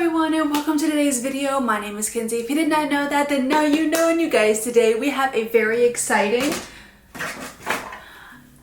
everyone and welcome to today's video. My name is Kenzie. If you did not know that, then now you know. And you guys, today we have a very exciting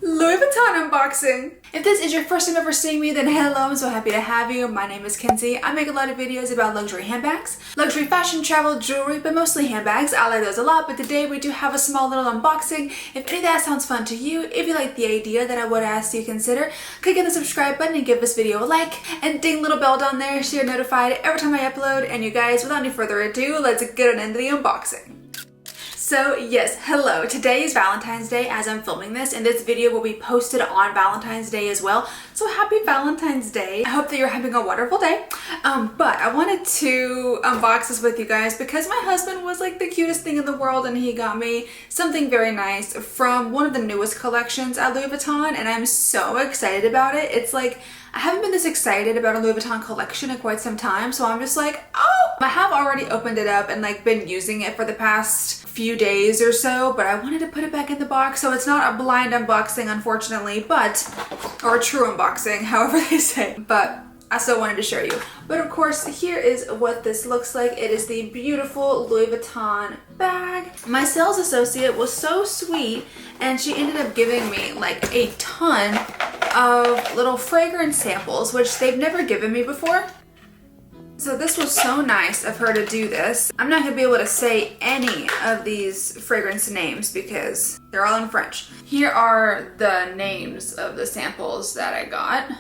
Louis Vuitton unboxing. If this is your first time ever seeing me, then hello, I'm so happy to have you. My name is Kenzie. I make a lot of videos about luxury handbags, luxury fashion, travel, jewelry, but mostly handbags. I like those a lot, but today we do have a small little unboxing. If any of that sounds fun to you, if you like the idea, then I would ask you to consider clicking the subscribe button and give this video a like, and ding little bell down there so you're notified every time I upload. And you guys, without any further ado, let's get on into the unboxing. So yes, hello. Today is Valentine's Day as I'm filming this, and this video will be posted on Valentine's Day as well. So happy Valentine's Day. I hope that you're having a wonderful day. But I wanted to unbox this with you guys because my husband was like the cutest thing in the world, and he got me something very nice from one of the newest collections at Louis Vuitton, and I'm so excited about it. It's like, I haven't been this excited about a Louis Vuitton collection in quite some time, so I'm just like, oh! I have already opened it up and like been using it for the past few days or so, but I wanted to put it back in the box, so it's not a blind unboxing, unfortunately, or a true unboxing, however they say, but I still wanted to show you. But of course, here is what this looks like. It is the beautiful Louis Vuitton bag. My sales associate was so sweet, and she ended up giving me like a ton of little fragrance samples, which they've never given me before. So this was so nice of her to do this. I'm not gonna be able to say any of these fragrance names because they're all in French. Here are the names of the samples that I got.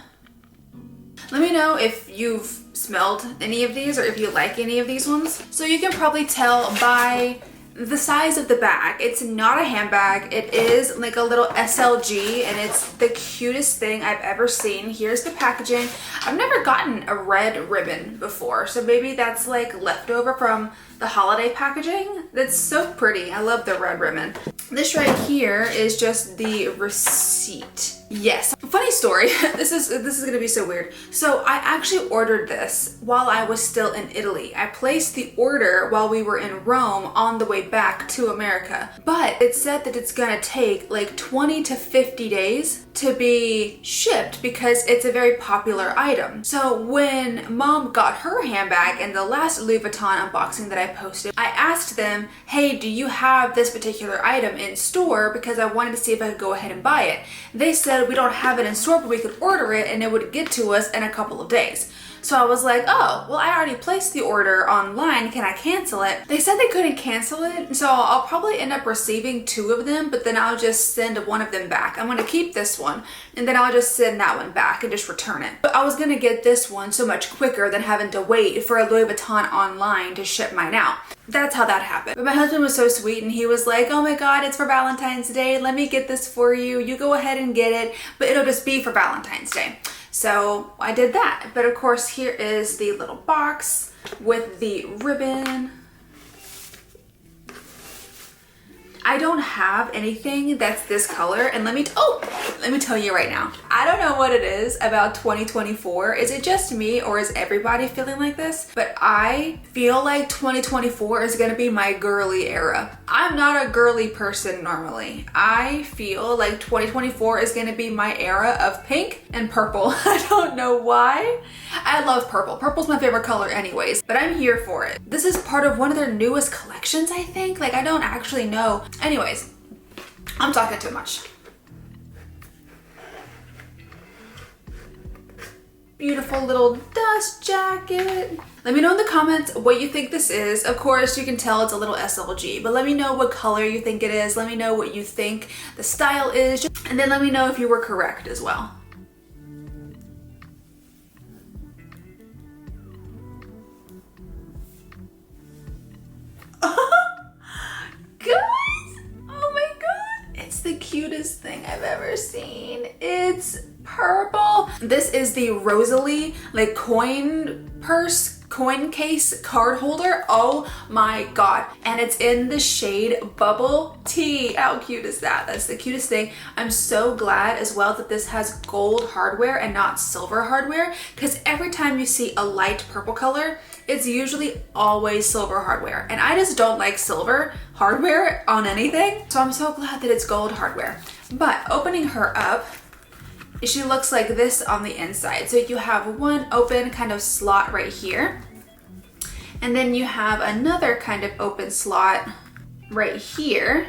Let me know if you've smelled any of these or if you like any of these ones. So you can probably tell by the size of the bag. It's not a handbag. It is like a little SLG, and it's the cutest thing I've ever seen. Here's the packaging. I've never gotten a red ribbon before, so maybe that's like leftover from the holiday packaging. That's so pretty. I love the red ribbon. This right here is just the receipt. Yes. Funny story. This is gonna be so weird. So I actually ordered this while I was still in Italy. I placed the order while we were in Rome on the way back to America. But it said that it's gonna take like 20 to 50 days to be shipped because it's a very popular item. So when mom got her handbag in the last Louis Vuitton unboxing that I posted, I asked them, hey, do you have this particular item in store? Because I wanted to see if I could go ahead and buy it. They said, we don't have it in store, but we could order it and it would get to us in a couple of days. So I was like, oh, well, I already placed the order online. Can I cancel it? They said they couldn't cancel it, so I'll probably end up receiving 2 of them, but then I'll just send one of them back. I'm gonna keep this one, and then I'll just send that one back and just return it. But I was gonna get this one so much quicker than having to wait for a Louis Vuitton online to ship mine out. That's how that happened. But my husband was so sweet, and he was like, oh my God, it's for Valentine's Day. Let me get this for you. You go ahead and get it, but it'll just be for Valentine's Day. So I did that. But of course, here is the little box with the ribbon. I don't have anything that's this color, and let me tell you right now, I don't know what it is about 2024. Is it just me, or is everybody feeling like this? But I feel like 2024 is gonna be my girly era. I'm not a girly person normally. I feel like 2024 is gonna be my era of pink and purple. I don't know why. I love purple. Purple's my favorite color anyways, but I'm here for it. This is part of one of their newest collections, I think. Like, I don't actually know. Anyways, I'm talking too much. Beautiful little dust jacket. Let me know in the comments what you think this is. Of course, you can tell it's a little SLG, but let me know what color you think it is. Let me know what you think the style is, and then let me know if you were correct as well. The cutest thing I've ever seen. It's purple. This is the Rosalie like coin case card holder. Oh my God. And it's in the shade Bubble Tea. How cute is that? That's the cutest thing. I'm so glad as well that this has gold hardware and not silver hardware, because every time you see a light purple color, it's usually always silver hardware, and I just don't like silver hardware on anything, so I'm so glad that it's gold hardware. But opening her up, she looks like this on the inside. So you have one open kind of slot right here, And then you have another kind of open slot right here.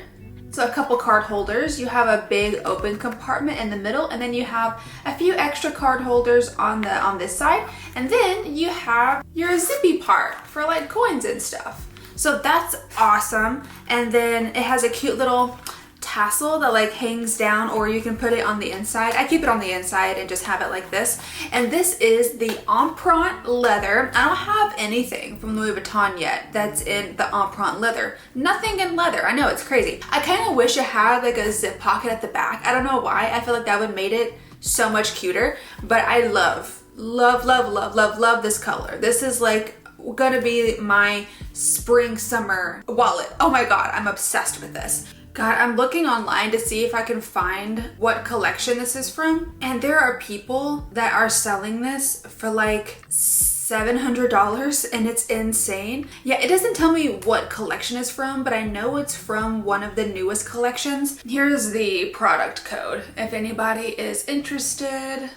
So a couple card holders. You have a big open compartment in the middle, and then you have a few extra card holders on this side. And then you have your zippy part for like coins and stuff. So that's awesome. And then it has a cute little tassel that like hangs down, or you can put it on the inside. I keep it on the inside and just have it like this. And this is the Empreinte leather. I don't have anything from Louis Vuitton yet that's in the Empreinte leather. Nothing in leather. I know, it's crazy. I kind of wish it had like a zip pocket at the back. I don't know why. I feel like that would made it so much cuter, but I love this color. This is like gonna be my spring summer wallet. Oh my God, I'm obsessed with this. God, I'm looking online to see if I can find what collection this is from. And there are people that are selling this for like $700 and it's insane. Yeah, it doesn't tell me what collection it's from, but I know it's from one of the newest collections. Here's the product code if anybody is interested.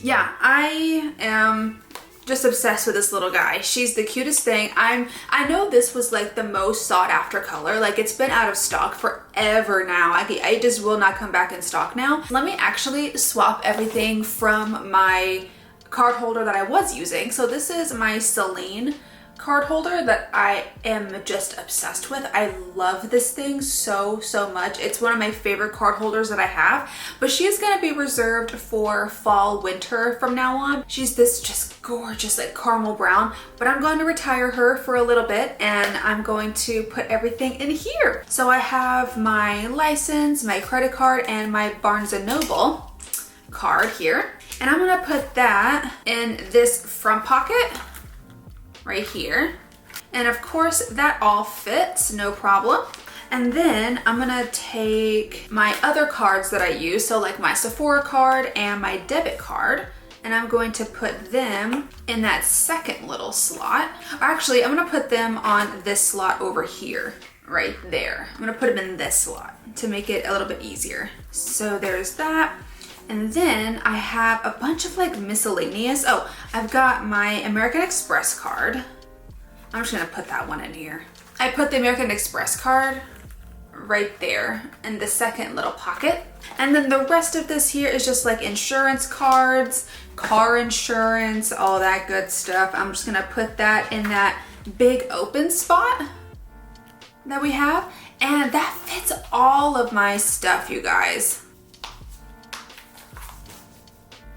Yeah, I am just obsessed with this little guy. She's the cutest thing. I know this was like the most sought after color. Like it's been out of stock forever now. I just will not come back in stock now. Let me actually swap everything from my card holder that I was using. So this is my Celine card holder that I am just obsessed with. I love this thing so much. It's one of my favorite card holders that I have, but she is going to be reserved for fall winter from now on. She's this just gorgeous like caramel brown, but I'm going to retire her for a little bit and I'm going to put everything in here. So I have my license, my credit card, and my Barnes & Noble card here. And I'm going to put that in this front pocket right here. And of course that all fits, no problem. And then I'm gonna take my other cards that I use, so like my Sephora card and my debit card, and I'm going to put them in that second little slot. Or actually, I'm gonna put them on this slot over here, right there. I'm gonna put them in this slot to make it a little bit easier. So there's that. And then I have a bunch of like miscellaneous. Oh, I've got my American Express card. I'm just gonna put that one in here. I put the American Express card right there in the second little pocket. And then the rest of this here is just like insurance cards, car insurance, all that good stuff. I'm just gonna put that in that big open spot that we have. And that fits all of my stuff, you guys.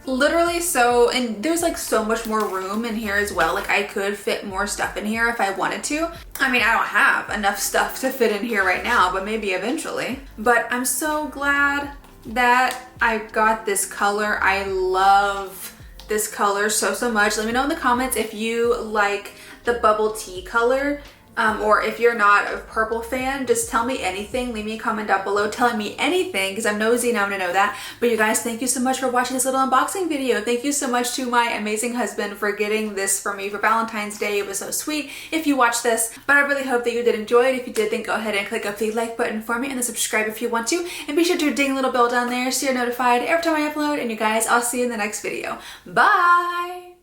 Literally so, and there's like so much more room in here as well. Like I could fit more stuff in here if I wanted to. I mean, I don't have enough stuff to fit in here right now, but maybe eventually. But I'm so glad that I got this color. I love this color so much. Let me know in the comments if you like the bubble tea color. Or if you're not a purple fan, just tell me anything. Leave me a comment down below telling me anything because I'm nosy and I want to know that. But you guys, thank you so much for watching this little unboxing video. Thank you so much to my amazing husband for getting this for me for Valentine's Day. It was so sweet if you watched this. But I really hope that you did enjoy it. If you did, then go ahead and click up the like button for me and then subscribe if you want to. And be sure to ding the little bell down there so you're notified every time I upload. And you guys, I'll see you in the next video. Bye!